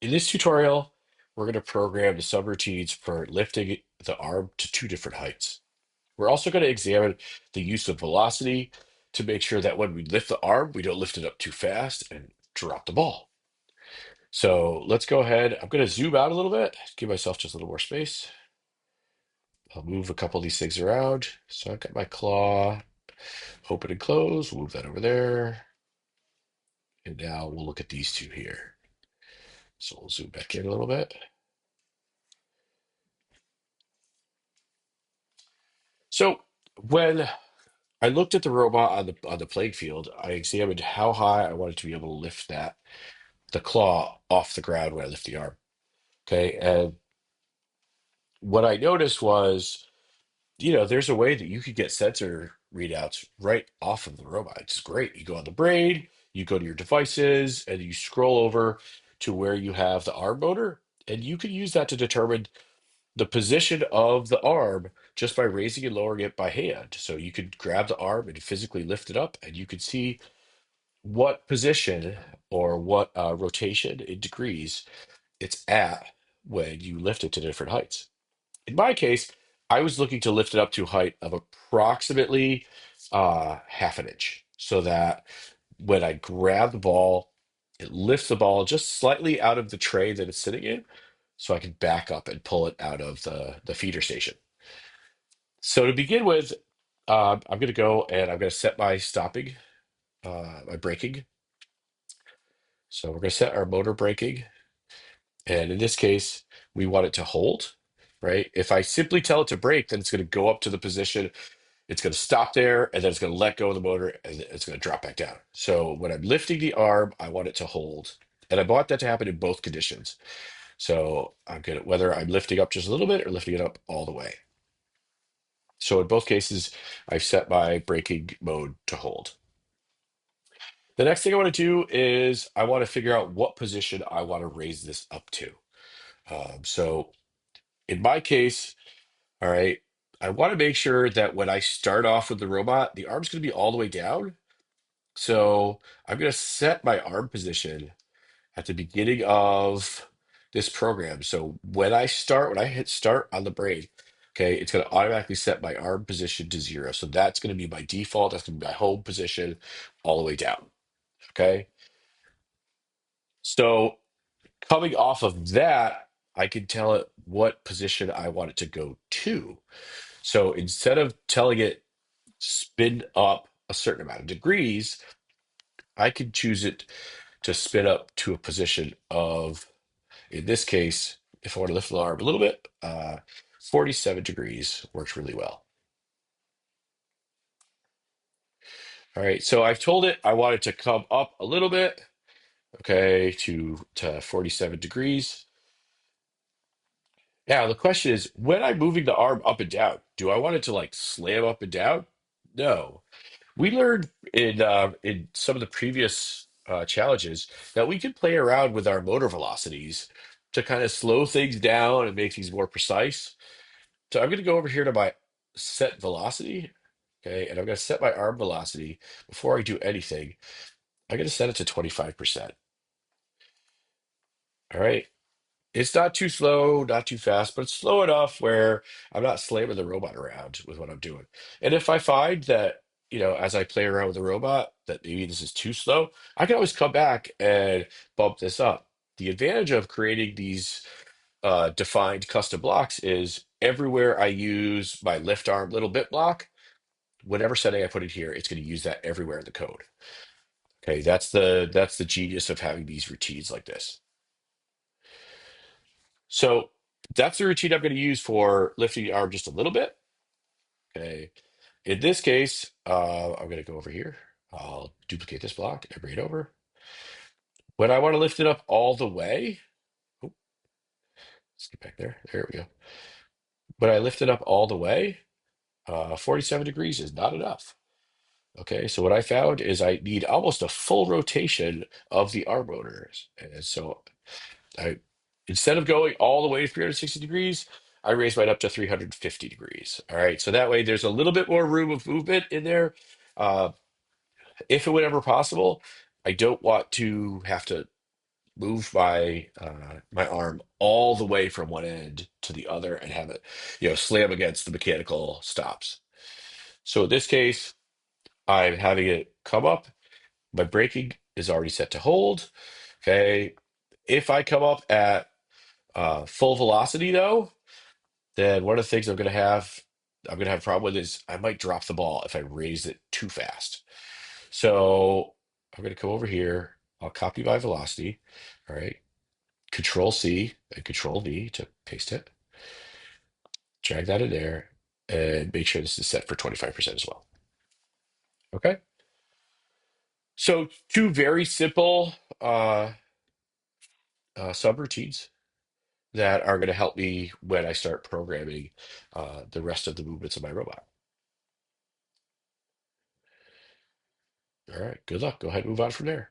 In this tutorial, we're going to program the subroutines for lifting the arm to two different heights. We're also going to examine the use of velocity to make sure that when we lift the arm, we don't lift it up too fast and drop the ball. So let's go ahead. I'm going to zoom out a little bit, give myself just a little more space. I'll move a couple of these things around. So I've got my claw open and close. We'll move that over there. And now we'll look at these two here. So we'll zoom back in a little bit. So when I looked at the robot on the playing field, I examined how high I wanted to be able to lift the claw off the ground when I lift the arm. Okay. And what I noticed was, there's a way that you could get sensor readouts right off of the robot. It's great. You go on the brain, you go to your devices, and you scroll over to where you have the arm motor, and you can use that to determine the position of the arm just by raising and lowering it by hand. So you could grab the arm and physically lift it up, and you could see what position or what rotation in degrees it's at when you lift it to different heights. In my case, I was looking to lift it up to a height of approximately half an inch so that when I grab the ball, it lifts the ball just slightly out of the tray that it's sitting in so I can back up and pull it out of the feeder station. So to begin with, I'm going to go and I'm going to set my stopping, my braking. So we're going to set our motor braking. And in this case, we want it to hold, right? If I simply tell it to brake, then it's going to go up to the position. It's going to stop there, and then it's going to let go of the motor, and it's going to drop back down. So when I'm lifting the arm, I want it to hold. And I want that to happen in both conditions. So I'm going to, whether I'm lifting up just a little bit or lifting it up all the way. So in both cases, I've set my braking mode to hold. The next thing I want to do is I want to figure out what position I want to raise this up to. So in my case, all right, I want to make sure that when I start off with the robot, the arm's going to be all the way down. So I'm going to set my arm position at the beginning of this program. So when I hit start on the brain, okay, it's going to automatically set my arm position to 0. So that's going to be my default. That's going to be my home position all the way down. Okay. So coming off of that, I can tell it what position I want it to go to. So instead of telling it spin up a certain amount of degrees, I could choose it to spin up to a position of, in this case, if I want to lift the arm a little bit, 47 degrees works really well. All right, so I've told it I want it to come up a little bit, okay, to 47 degrees. Now, the question is, when I'm moving the arm up and down, do I want it to like slam up and down? No. We learned in some of the previous challenges that we can play around with our motor velocities to kind of slow things down and make things more precise. So I'm going to go over here to my set velocity, okay, and I'm going to set my arm velocity before I do anything. I'm going to set it to 25%. All right. It's not too slow, not too fast, but it's slow enough where I'm not slamming the robot around with what I'm doing. And if I find that, as I play around with the robot, that maybe this is too slow, I can always come back and bump this up. The advantage of creating these defined custom blocks is everywhere I use my lift arm little bit block, whatever setting I put in here, it's going to use that everywhere in the code. Okay, that's the genius of having these routines like this. So that's the routine I'm going to use for lifting the arm just a little bit. Okay. In this case, I'm going to go over here. I'll duplicate this block and bring it over. When I want to lift it up all the way, oh, let's get back there. There we go. When I lift it up all the way, 47 degrees is not enough. Okay, so what I found is I need almost a full rotation of the arm rotors. And so I, instead of going all the way to 360 degrees, I raise mine up to 350 degrees. All right, so that way there's a little bit more room of movement in there. Uh, if it were ever possible, I don't want to have to move my my arm all the way from one end to the other and have it, slam against the mechanical stops. So in this case, I'm having it come up. My braking is already set to hold. Okay. If I come up at full velocity though, then one of the things I'm gonna have a problem with is I might drop the ball if I raise it too fast. So I'm gonna come over here. I'll copy my velocity. All right. Control C and Control V to paste it. Drag that in there and make sure this is set for 25% as well. Okay. So two very simple subroutines that are going to help me when I start programming the rest of the movements of my robot. All right. Good luck. Go ahead and move on from there.